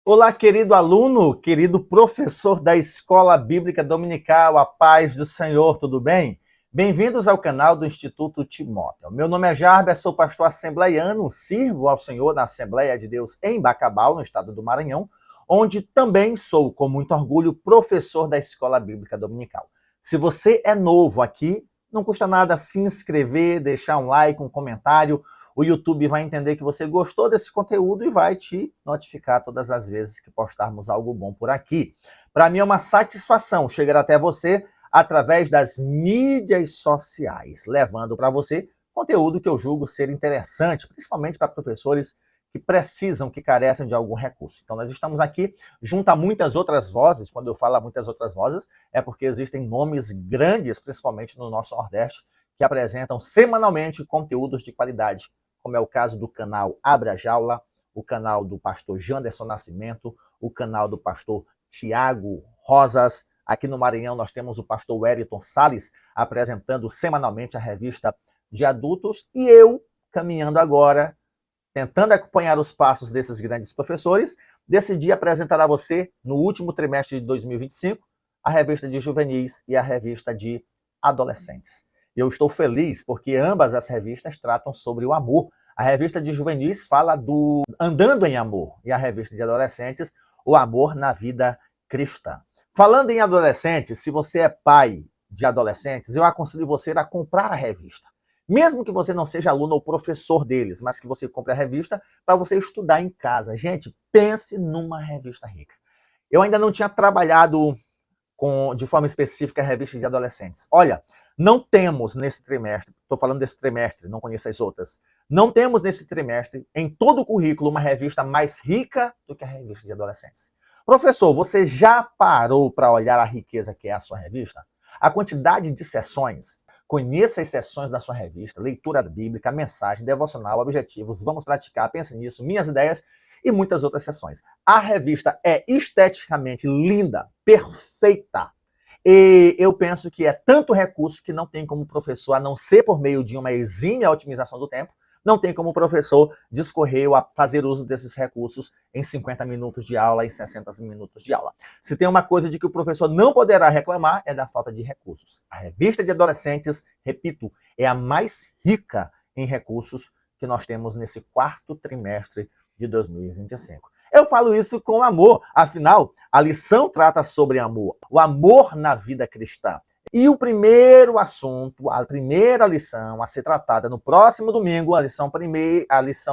Olá, querido aluno, querido professor da Escola Bíblica Dominical, a paz do Senhor, tudo bem? Bem-vindos ao canal do Instituto Timóteo. Meu nome é Jarbas, sou pastor assembleiano, sirvo ao Senhor na Assembleia de Deus em Bacabal, no estado do Maranhão, onde também sou, com muito orgulho, professor da Escola Bíblica Dominical. Se você é novo aqui, não custa nada se inscrever, deixar um like, um comentário. O YouTube vai entender que você gostou desse conteúdo e vai te notificar todas as vezes que postarmos algo bom por aqui. Para mim é uma satisfação chegar até você através das mídias sociais, levando para você conteúdo que eu julgo ser interessante, principalmente para professores que precisam, que carecem de algum recurso. Então nós estamos aqui junto a muitas outras vozes. Quando eu falo muitas outras vozes, é porque existem nomes grandes, principalmente no nosso Nordeste, que apresentam semanalmente conteúdos de qualidade, como é o caso do canal Abra Jaula, o canal do pastor Janderson Nascimento, o canal do pastor Tiago Rosas. Aqui no Maranhão nós temos o pastor Wellington Salles apresentando semanalmente a revista de adultos, e eu caminhando agora, tentando acompanhar os passos desses grandes professores, decidi apresentar a você, no último trimestre de 2025, a revista de juvenis e a revista de adolescentes. Eu estou feliz porque ambas as revistas tratam sobre o amor. A revista de juvenis fala do andando em amor e a revista de adolescentes, o amor na vida cristã. Falando em adolescentes, se você é pai de adolescentes, eu aconselho você a comprar a revista. Mesmo que você não seja aluno ou professor deles, mas que você compre a revista para você estudar em casa. Gente, pense numa revista rica. Eu ainda não tinha trabalhado de forma específica a revista de adolescentes. Olha, não temos nesse trimestre, estou falando desse trimestre, não conheço as outras, não temos nesse trimestre, em todo o currículo, uma revista mais rica do que a revista de adolescentes. Professor, você já parou para olhar a riqueza que é a sua revista? A quantidade de sessões. Conheça as sessões da sua revista, leitura bíblica, mensagem, devocional, objetivos, vamos praticar, pense nisso, minhas ideias e muitas outras sessões. A revista é esteticamente linda, perfeita. E eu penso que é tanto recurso que não tem como professor, a não ser por meio de uma exímia otimização do tempo, não tem como o professor discorrer ou fazer uso desses recursos em 50 minutos de aula, em 60 minutos de aula. Se tem uma coisa de que o professor não poderá reclamar, é da falta de recursos. A revista de adolescentes, repito, é a mais rica em recursos que nós temos nesse quarto trimestre de 2025. Eu falo isso com amor, afinal, a lição trata sobre amor, o amor na vida cristã. E o primeiro assunto, a primeira lição a ser tratada no próximo domingo, a lição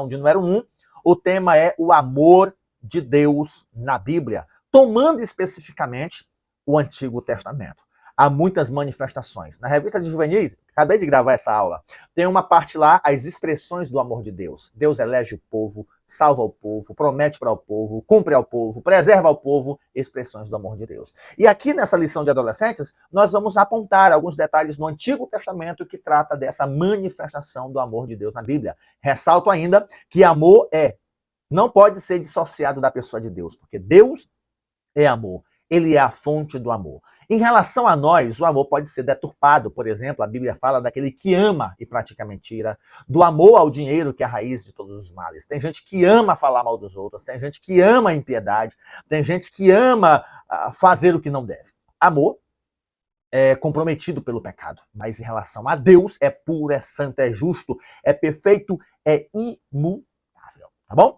de número 1, o tema é o amor de Deus na Bíblia, tomando especificamente o Antigo Testamento. Há muitas manifestações. Na revista de juvenis, acabei de gravar essa aula, tem uma parte lá, as expressões do amor de Deus. Deus elege o povo, salva o povo, promete para o povo, cumpre ao povo, preserva ao povo, expressões do amor de Deus. E aqui nessa lição de adolescentes, nós vamos apontar alguns detalhes no Antigo Testamento que trata dessa manifestação do amor de Deus na Bíblia. Ressalto ainda que amor não pode ser dissociado da pessoa de Deus, porque Deus é amor. Ele é a fonte do amor. Em relação a nós, o amor pode ser deturpado. Por exemplo, a Bíblia fala daquele que ama e pratica mentira, do amor ao dinheiro, que é a raiz de todos os males. Tem gente que ama falar mal dos outros, tem gente que ama a impiedade, tem gente que ama fazer o que não deve. Amor é comprometido pelo pecado, mas em relação a Deus é puro, é santo, é justo, é perfeito, é imutável. Tá bom?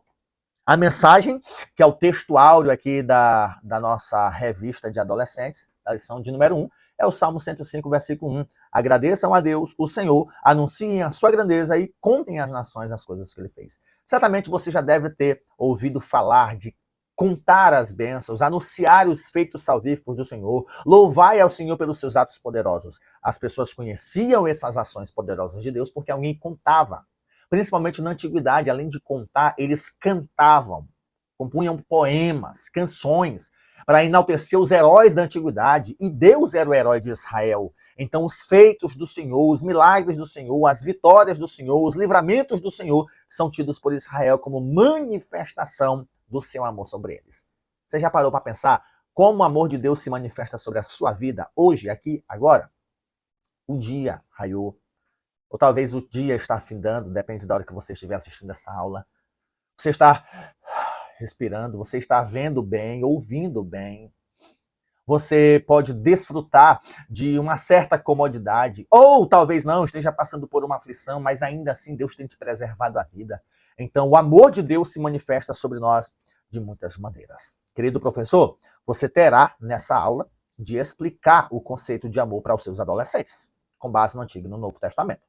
A mensagem, que é o texto áureo aqui da nossa revista de adolescentes, da lição de número 1, é o Salmo 105, versículo 1. Agradeçam a Deus, o Senhor, anunciem a sua grandeza e contem às nações as coisas que ele fez. Certamente você já deve ter ouvido falar de contar as bênçãos, anunciar os feitos salvíficos do Senhor, louvai ao Senhor pelos seus atos poderosos. As pessoas conheciam essas ações poderosas de Deus porque alguém contava. Principalmente na antiguidade, além de contar, eles cantavam, compunham poemas, canções, para enaltecer os heróis da antiguidade. E Deus era o herói de Israel. Então, os feitos do Senhor, os milagres do Senhor, as vitórias do Senhor, os livramentos do Senhor são tidos por Israel como manifestação do seu amor sobre eles. Você já parou para pensar como o amor de Deus se manifesta sobre a sua vida hoje, aqui, agora? O dia raiou. Ou talvez o dia está findando, depende da hora que você estiver assistindo essa aula. Você está respirando, você está vendo bem, ouvindo bem. Você pode desfrutar de uma certa comodidade, ou talvez não, esteja passando por uma aflição, mas ainda assim Deus tem te preservado a vida. Então, o amor de Deus se manifesta sobre nós de muitas maneiras. Querido professor, você terá nessa aula de explicar o conceito de amor para os seus adolescentes, com base no Antigo e no Novo Testamento.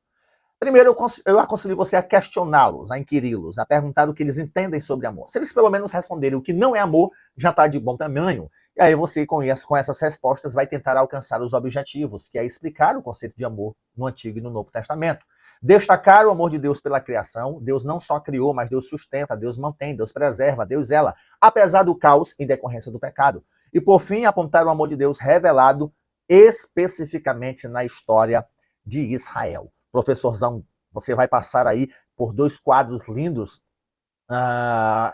Primeiro, eu aconselho você a questioná-los, a inquiri-los, a perguntar o que eles entendem sobre amor. Se eles pelo menos responderem o que não é amor, já está de bom tamanho. E aí você, com essas respostas, vai tentar alcançar os objetivos, que é explicar o conceito de amor no Antigo e no Novo Testamento. Destacar o amor de Deus pela criação. Deus não só criou, mas Deus sustenta, Deus mantém, Deus preserva, Deus zela, apesar do caos em decorrência do pecado. E, por fim, apontar o amor de Deus revelado especificamente na história de Israel. Professorzão, você vai passar aí por 2 quadros lindos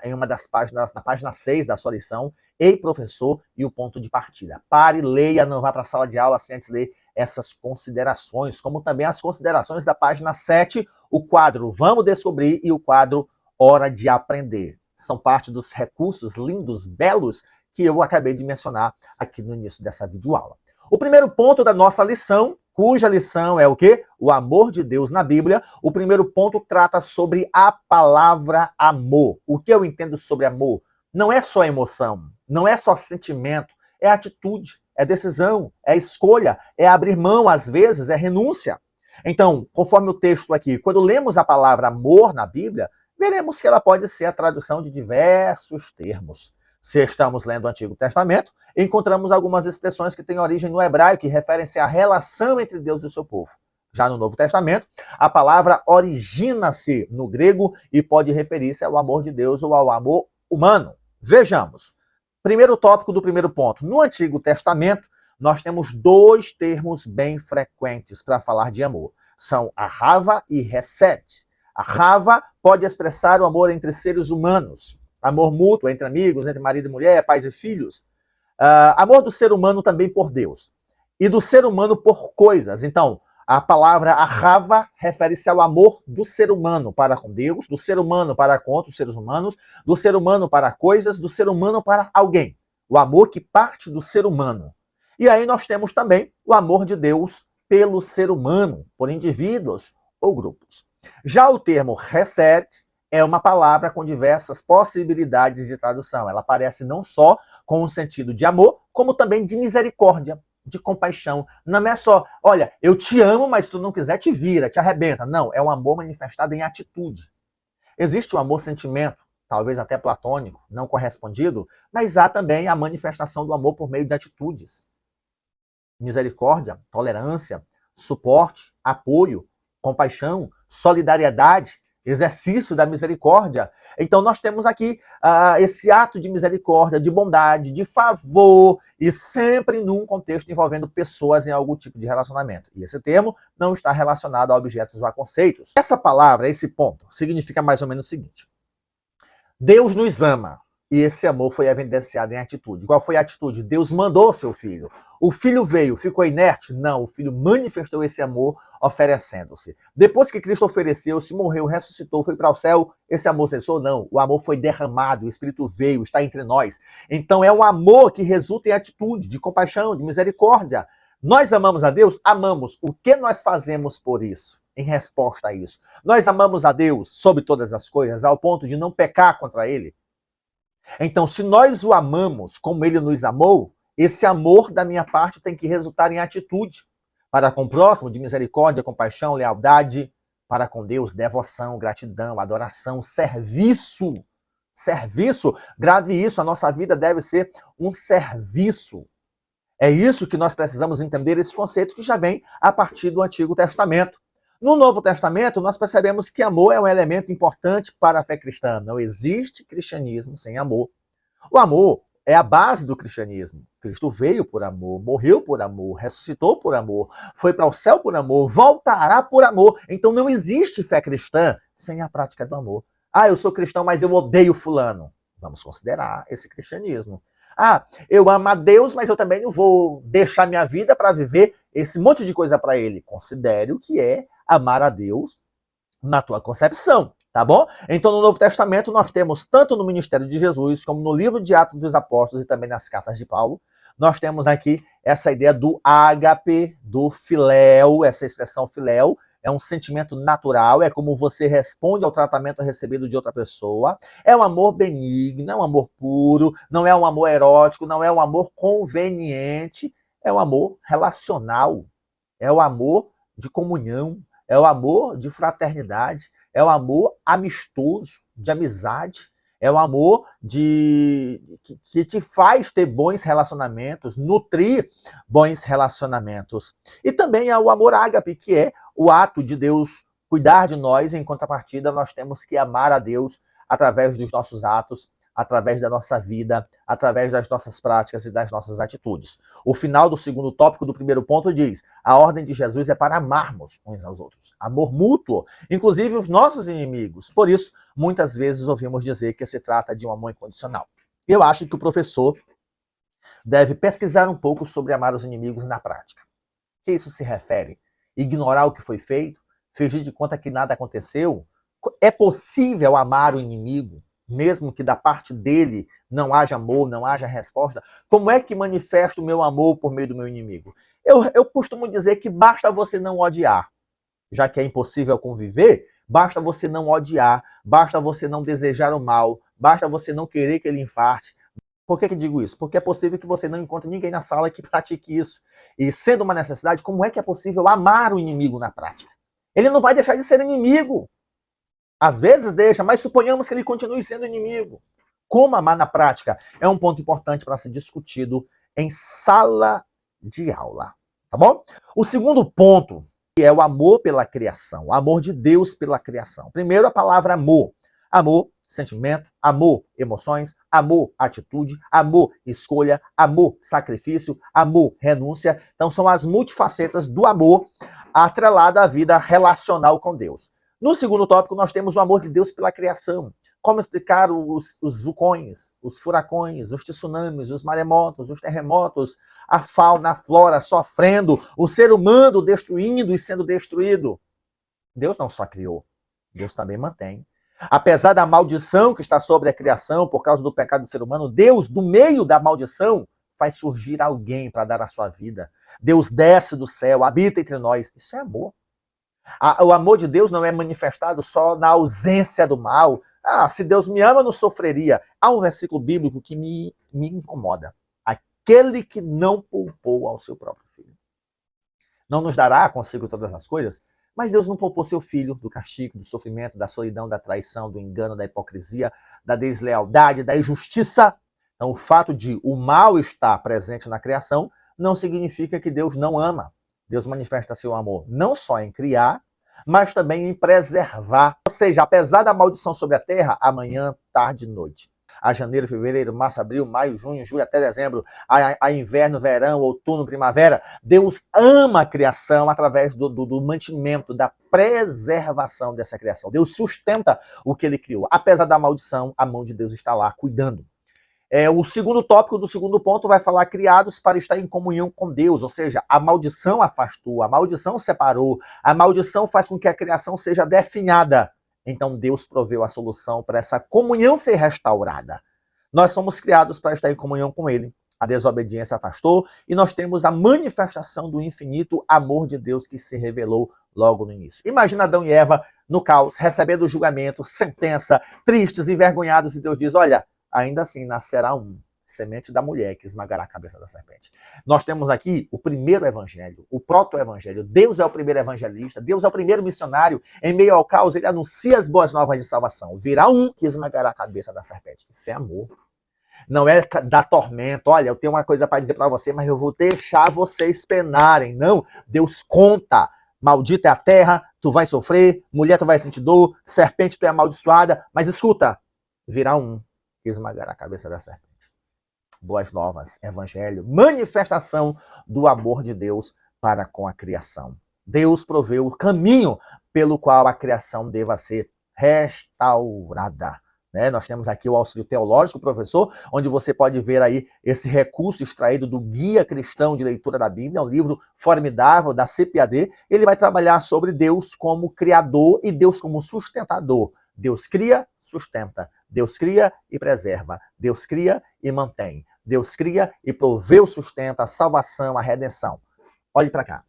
em uma das páginas, na página 6 da sua lição, Ei Professor e o ponto de partida. Pare, leia, não vá para a sala de aula sem antes ler essas considerações, como também as considerações da página 7, o quadro Vamos Descobrir e o quadro Hora de Aprender. São parte dos recursos lindos, belos, que eu acabei de mencionar aqui no início dessa videoaula. O primeiro ponto da nossa lição, cuja lição é o quê? O amor de Deus na Bíblia. O primeiro ponto trata sobre a palavra amor. O que eu entendo sobre amor? Não é só emoção, não é só sentimento, é atitude, é decisão, é escolha, é abrir mão, às vezes, é renúncia. Então, conforme o texto aqui, quando lemos a palavra amor na Bíblia, veremos que ela pode ser a tradução de diversos termos. Se estamos lendo o Antigo Testamento, encontramos algumas expressões que têm origem no hebraico, que referem-se à relação entre Deus e o seu povo. Já no Novo Testamento, a palavra origina-se no grego e pode referir-se ao amor de Deus ou ao amor humano. Vejamos. Primeiro tópico do primeiro ponto. No Antigo Testamento, nós temos 2 termos bem frequentes para falar de amor. São ahava e hesed. Ahava pode expressar o amor entre seres humanos. Amor mútuo entre amigos, entre marido e mulher, pais e filhos. Amor do ser humano também por Deus. E do ser humano por coisas. Então, a palavra ahava refere-se ao amor do ser humano para com Deus, do ser humano para com outros seres humanos, do ser humano para coisas, do ser humano para alguém. O amor que parte do ser humano. E aí nós temos também o amor de Deus pelo ser humano, por indivíduos ou grupos. Já o termo hesed é uma palavra com diversas possibilidades de tradução. Ela aparece não só com o sentido de amor, como também de misericórdia, de compaixão. Não é só, olha, eu te amo, mas se tu não quiser, te vira, te arrebenta. Não, é um amor manifestado em atitude. Existe o amor sentimento, talvez até platônico, não correspondido, mas há também a manifestação do amor por meio de atitudes. Misericórdia, tolerância, suporte, apoio, compaixão, solidariedade, exercício da misericórdia. Então nós temos aqui esse ato de misericórdia, de bondade, de favor, e sempre num contexto envolvendo pessoas em algum tipo de relacionamento. E esse termo não está relacionado a objetos ou a conceitos. Essa palavra, esse ponto, significa mais ou menos o seguinte: Deus nos ama. E esse amor foi evidenciado em atitude. Qual foi a atitude? Deus mandou seu filho. O filho veio, ficou inerte? Não, o filho manifestou esse amor oferecendo-se. Depois que Cristo ofereceu-se, morreu, ressuscitou, foi para o céu, esse amor cessou? Não, o amor foi derramado, o Espírito veio, está entre nós. Então é um amor que resulta em atitude, de compaixão, de misericórdia. Nós amamos a Deus? Amamos. O que nós fazemos por isso? Em resposta a isso. Nós amamos a Deus sobre todas as coisas, ao ponto de não pecar contra Ele. Então, se nós o amamos como ele nos amou, esse amor da minha parte tem que resultar em atitude. Para com o próximo, de misericórdia, compaixão, lealdade. Para com Deus, devoção, gratidão, adoração, serviço. Serviço, grave isso, a nossa vida deve ser um serviço. É isso que nós precisamos entender, esse conceito que já vem a partir do Antigo Testamento. No Novo Testamento, nós percebemos que amor é um elemento importante para a fé cristã. Não existe cristianismo sem amor. O amor é a base do cristianismo. Cristo veio por amor, morreu por amor, ressuscitou por amor, foi para o céu por amor, voltará por amor. Então não existe fé cristã sem a prática do amor. Eu sou cristão, mas eu odeio fulano. Vamos considerar esse cristianismo. Eu amo a Deus, mas eu também não vou deixar minha vida para viver esse monte de coisa para ele. Considere o que é amar a Deus na tua concepção. Tá bom? Então, no Novo Testamento, nós temos, tanto no ministério de Jesus, como no livro de Atos dos Apóstolos e também nas cartas de Paulo, nós temos aqui essa ideia do ágape, do filéu, essa expressão filéu, é um sentimento natural, é como você responde ao tratamento recebido de outra pessoa, é um amor benigno, é um amor puro, não é um amor erótico, não é um amor conveniente, é um amor relacional, é o amor de comunhão, é o amor de fraternidade, é o amor amistoso, de amizade, é o amor que te faz ter bons relacionamentos, nutrir bons relacionamentos. E também é o amor ágape, que é o ato de Deus cuidar de nós, em contrapartida nós temos que amar a Deus através dos nossos atos, através da nossa vida, através das nossas práticas e das nossas atitudes. O final do segundo tópico do primeiro ponto diz: a ordem de Jesus é para amarmos uns aos outros. Amor mútuo, inclusive os nossos inimigos. Por isso, muitas vezes ouvimos dizer que se trata de um amor incondicional. Eu acho que o professor deve pesquisar um pouco sobre amar os inimigos na prática. A que isso se refere? Ignorar o que foi feito? Fingir de conta que nada aconteceu? É possível amar o inimigo, mesmo que da parte dele não haja amor, não haja resposta? Como é que manifesto o meu amor por meio do meu inimigo? Eu costumo dizer que basta você não odiar. Já que é impossível conviver, basta você não odiar, basta você não desejar o mal, basta você não querer que ele infarte. Por que digo isso? Porque é possível que você não encontre ninguém na sala que pratique isso. E sendo uma necessidade, como é que é possível amar o inimigo na prática? Ele não vai deixar de ser inimigo. Às vezes deixa, mas suponhamos que ele continue sendo inimigo. Como amar na prática? É um ponto importante para ser discutido em sala de aula. Tá bom? O segundo ponto é o amor pela criação, o amor de Deus pela criação. Primeiro, a palavra amor. Amor, sentimento, amor, emoções, amor, atitude, amor, escolha, amor, sacrifício, amor, renúncia. Então, são as multifacetas do amor atrelado à vida relacional com Deus. No segundo tópico, nós temos o amor de Deus pela criação. Como explicar os vulcões, os furacões, os tsunamis, os maremotos, os terremotos, a fauna, a flora sofrendo, o ser humano destruindo e sendo destruído. Deus não só criou, Deus também mantém. Apesar da maldição que está sobre a criação por causa do pecado do ser humano, Deus, do meio da maldição, faz surgir alguém para dar a sua vida. Deus desce do céu, habita entre nós. Isso é amor. O amor de Deus não é manifestado só na ausência do mal. Se Deus me ama, eu não sofreria. Há um versículo bíblico que me incomoda. Aquele que não poupou ao seu próprio filho. Não nos dará consigo todas as coisas, mas Deus não poupou seu filho do castigo, do sofrimento, da solidão, da traição, do engano, da hipocrisia, da deslealdade, da injustiça. Então, o fato de o mal estar presente na criação não significa que Deus não ama. Deus manifesta seu amor não só em criar, mas também em preservar. Ou seja, apesar da maldição sobre a terra, amanhã, tarde e noite. A janeiro, fevereiro, março, abril, maio, junho, julho, até dezembro, a inverno, verão, outono, primavera. Deus ama a criação através do mantimento, da preservação dessa criação. Deus sustenta o que ele criou. Apesar da maldição, a mão de Deus está lá cuidando. O segundo tópico do segundo ponto vai falar criados para estar em comunhão com Deus, ou seja, a maldição afastou, a maldição separou, a maldição faz com que a criação seja definhada. Então Deus proveu a solução para essa comunhão ser restaurada. Nós somos criados para estar em comunhão com Ele. A desobediência afastou e nós temos a manifestação do infinito amor de Deus que se revelou logo no início. Imagina Adão e Eva no caos, recebendo o julgamento, sentença, tristes, envergonhados, e Deus diz: olha, ainda assim nascerá um, semente da mulher, que esmagará a cabeça da serpente. Nós temos aqui o primeiro evangelho, o proto-evangelho. Deus é o primeiro evangelista, Deus é o primeiro missionário. Em meio ao caos, ele anuncia as boas novas de salvação. Virá um que esmagará a cabeça da serpente. Isso é amor. Não é dar tormento. Olha, eu tenho uma coisa para dizer para você, mas eu vou deixar vocês penarem. Não, Deus conta. Maldita é a terra, tu vai sofrer, mulher, tu vai sentir dor, serpente, tu é amaldiçoada. Mas escuta, virá um que esmagará a cabeça da serpente. Boas novas, evangelho, manifestação do amor de Deus para com a criação. Deus proveu o caminho pelo qual a criação deva ser restaurada. Nós temos aqui o auxílio teológico, professor, onde você pode ver aí esse recurso extraído do Guia Cristão de Leitura da Bíblia, um livro formidável da CPAD. Ele vai trabalhar sobre Deus como criador e Deus como sustentador. Deus cria, sustenta. Deus cria e preserva. Deus cria e mantém. Deus cria e provê o sustento, a salvação, a redenção. Olhe para cá.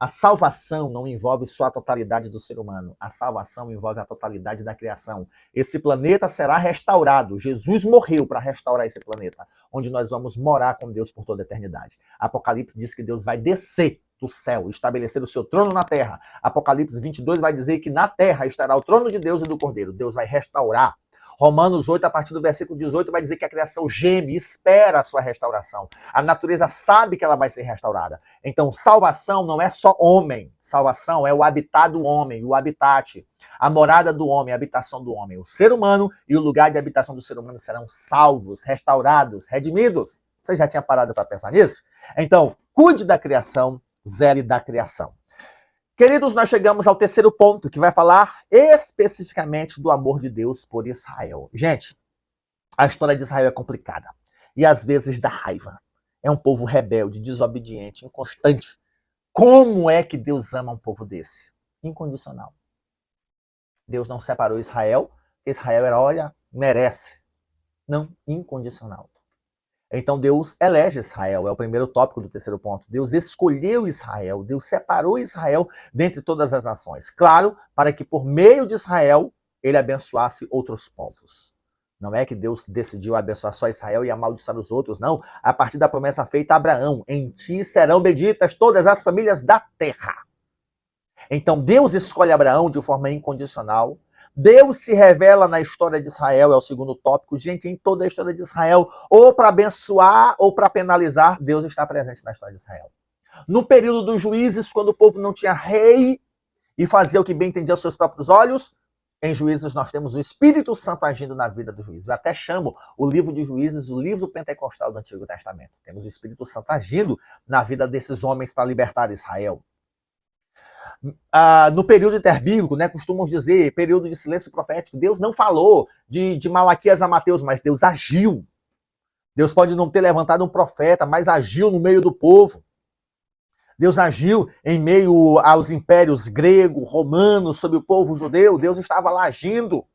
A salvação não envolve só a totalidade do ser humano. A salvação envolve a totalidade da criação. Esse planeta será restaurado. Jesus morreu para restaurar esse planeta, onde nós vamos morar com Deus por toda a eternidade. Apocalipse diz que Deus vai descer do céu, estabelecer o seu trono na terra. Apocalipse 22 vai dizer que na terra estará o trono de Deus e do Cordeiro. Deus vai restaurar. Romanos 8, a partir do versículo 18, vai dizer que a criação geme, espera a sua restauração. A natureza sabe que ela vai ser restaurada. Então, salvação não é só homem. Salvação é o habitat do homem, o habitat, a morada do homem, a habitação do homem. O ser humano e o lugar de habitação do ser humano serão salvos, restaurados, redimidos. Você já tinha parado para pensar nisso? Então, cuide da criação, zele da criação. Queridos, nós chegamos ao terceiro ponto, que vai falar especificamente do amor de Deus por Israel. Gente, a história de Israel é complicada e às vezes dá raiva. É um povo rebelde, desobediente, inconstante. Como é que Deus ama um povo desse? Incondicional. Deus não separou Israel, porque Israel era, olha, merece. Não, incondicional. Então Deus elege Israel, é o primeiro tópico do terceiro ponto. Deus escolheu Israel, Deus separou Israel dentre todas as nações. Claro, para que por meio de Israel ele abençoasse outros povos. Não é que Deus decidiu abençoar só Israel e amaldiçoar os outros, não. A partir da promessa feita a Abraão, em ti serão benditas todas as famílias da terra. Então Deus escolhe Abraão de forma incondicional. Deus se revela na história de Israel, é o segundo tópico. Gente, em toda a história de Israel, ou para abençoar ou para penalizar, Deus está presente na história de Israel. No período dos juízes, quando o povo não tinha rei e fazia o que bem entendia aos seus próprios olhos, em Juízes nós temos o Espírito Santo agindo na vida dos juízes. Eu até chamo o livro de Juízes o livro pentecostal do Antigo Testamento. Temos o Espírito Santo agindo na vida desses homens para libertar Israel. No período interbíblico, né, costumamos dizer, período de silêncio profético, Deus não falou de Malaquias a Mateus, mas Deus agiu. Deus pode não ter levantado um profeta, mas agiu no meio do povo. Deus agiu em meio aos impérios grego, romano, sobre o povo judeu. Deus estava lá agindo.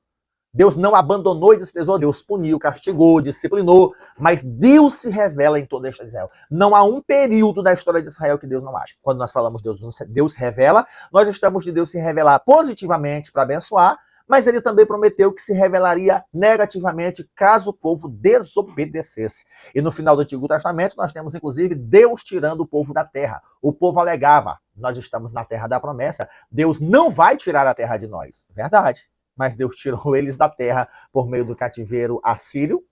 Deus não abandonou e desprezou, Deus puniu, castigou, disciplinou, mas Deus se revela em toda a história de Israel. Não há um período da história de Israel que Deus não age. Quando nós falamos Deus se revela, nós estamos de Deus se revelar positivamente para abençoar, mas ele também prometeu que se revelaria negativamente caso o povo desobedecesse. E no final do Antigo Testamento nós temos inclusive Deus tirando o povo da terra. O povo alegava, nós estamos na terra da promessa, Deus não vai tirar a terra de nós. Verdade. Mas Deus tirou eles da terra por meio do cativeiro assírio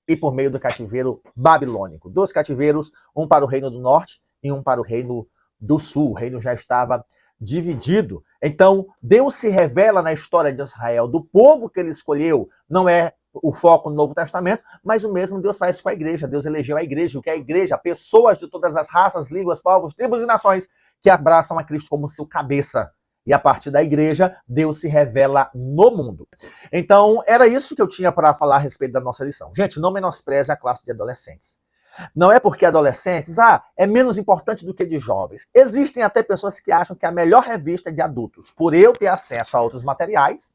e por meio do cativeiro babilônico. 2 cativeiros, um para o reino do norte e um para o reino do sul. O reino já estava dividido. Então, Deus se revela na história de Israel, do povo que ele escolheu. Não é o foco no Novo Testamento, mas o mesmo Deus faz com a igreja. Deus elegeu a igreja. O que é a igreja? Pessoas de todas as raças, línguas, povos, tribos e nações que abraçam a Cristo como seu cabeça. E a partir da igreja, Deus se revela no mundo. Então, era isso que eu tinha para falar a respeito da nossa lição. Gente, não menospreze a classe de adolescentes. Não é porque adolescentes, é menos importante do que de jovens. Existem até pessoas que acham que a melhor revista é de adultos. Por eu ter acesso a outros materiais,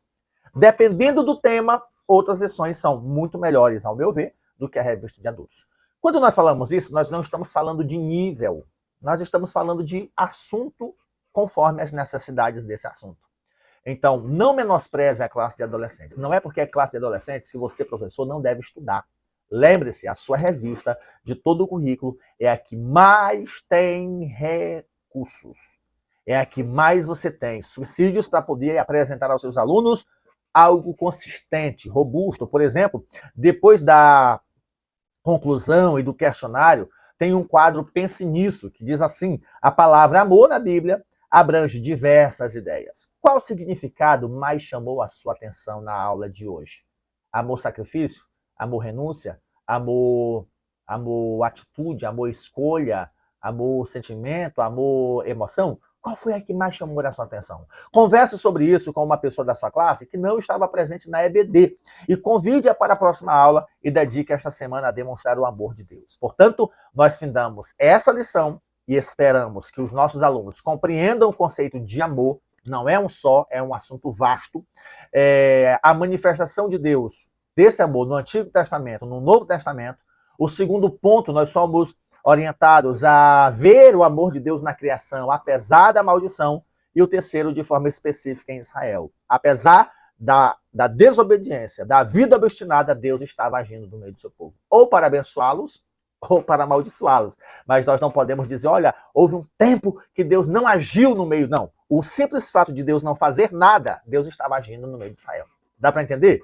dependendo do tema, outras lições são muito melhores, ao meu ver, do que a revista de adultos. Quando nós falamos isso, nós não estamos falando de nível. Nós estamos falando de assunto conforme as necessidades desse assunto. Então, não menospreze a classe de adolescentes. Não é porque é classe de adolescentes que você, professor, não deve estudar. Lembre-se, a sua revista de todo o currículo é a que mais tem recursos. É a que mais você tem subsídios para poder apresentar aos seus alunos algo consistente, robusto. Por exemplo, depois da conclusão e do questionário, tem um quadro Pense Nisso, que diz assim: a palavra amor na Bíblia abrange diversas ideias. Qual significado mais chamou a sua atenção na aula de hoje? Amor sacrifício? Amor renúncia? Amor atitude? Amor escolha? Amor sentimento? Amor emoção? Qual foi a que mais chamou a sua atenção? Converse sobre isso com uma pessoa da sua classe que não estava presente na EBD e convide-a para a próxima aula e dedique esta semana a demonstrar o amor de Deus. Portanto, nós findamos essa lição e esperamos que os nossos alunos compreendam o conceito de amor não é um só, é um assunto vasto. A manifestação de Deus, desse amor, no Antigo Testamento, no Novo Testamento. O segundo ponto, nós somos orientados a ver o amor de Deus na criação, apesar da maldição. E o terceiro, de forma específica, em Israel. Apesar da desobediência, da vida obstinada, Deus estava agindo no meio do seu povo. Ou para abençoá-los, ou para amaldiçoá-los. Mas nós não podemos dizer, olha, houve um tempo que Deus não agiu no meio. Não. O simples fato de Deus não fazer nada, Deus estava agindo no meio de Israel. Dá para entender?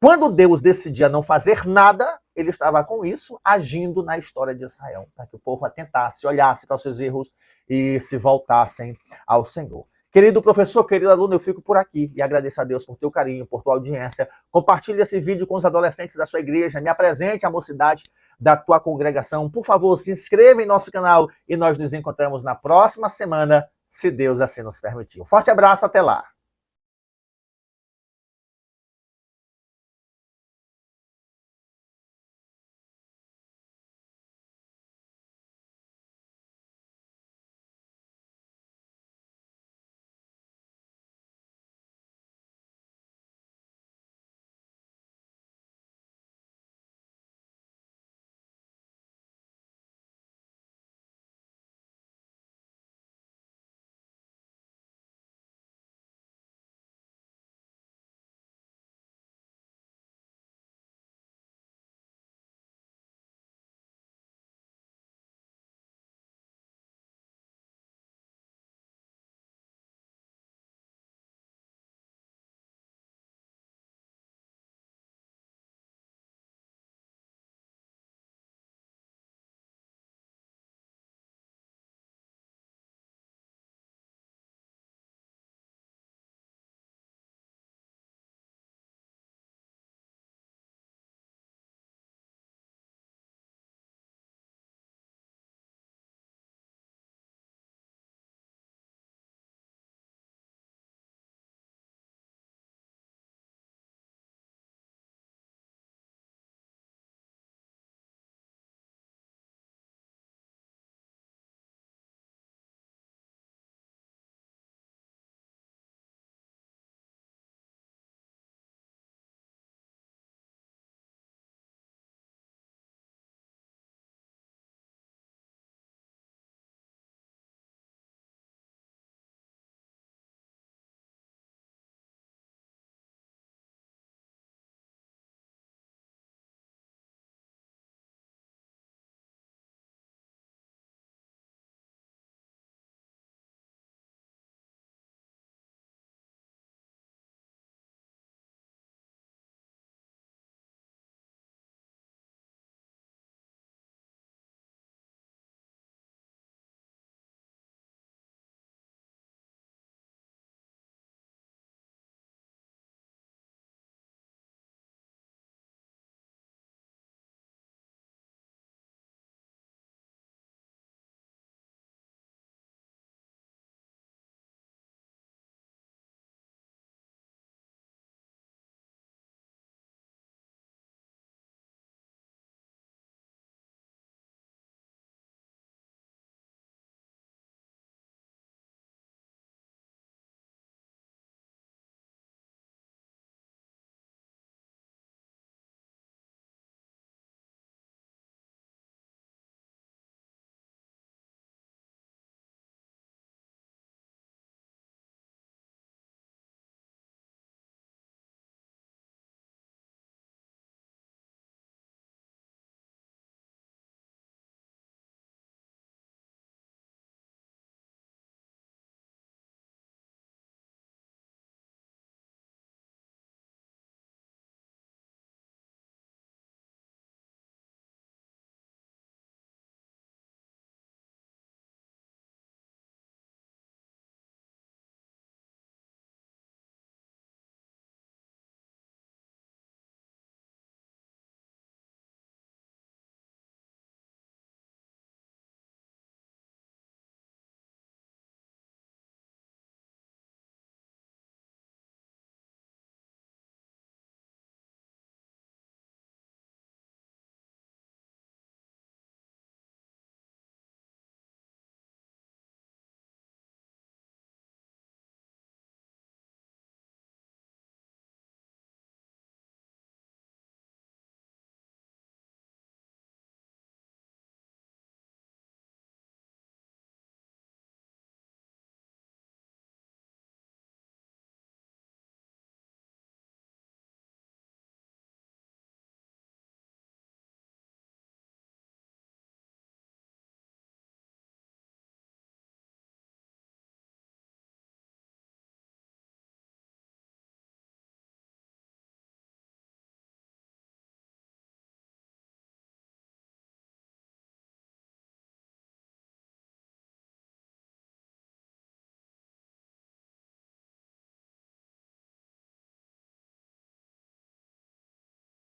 Quando Deus decidia não fazer nada, ele estava com isso agindo na história de Israel, para que o povo atentasse, olhasse para os seus erros e se voltassem ao Senhor. Querido professor, querido aluno, eu fico por aqui e agradeço a Deus por teu carinho, por tua audiência. Compartilhe esse vídeo com os adolescentes da sua igreja, me apresente à mocidade da tua congregação. Por favor, se inscreva em nosso canal e nós nos encontramos na próxima semana, se Deus assim nos permitir. Um forte abraço, até lá!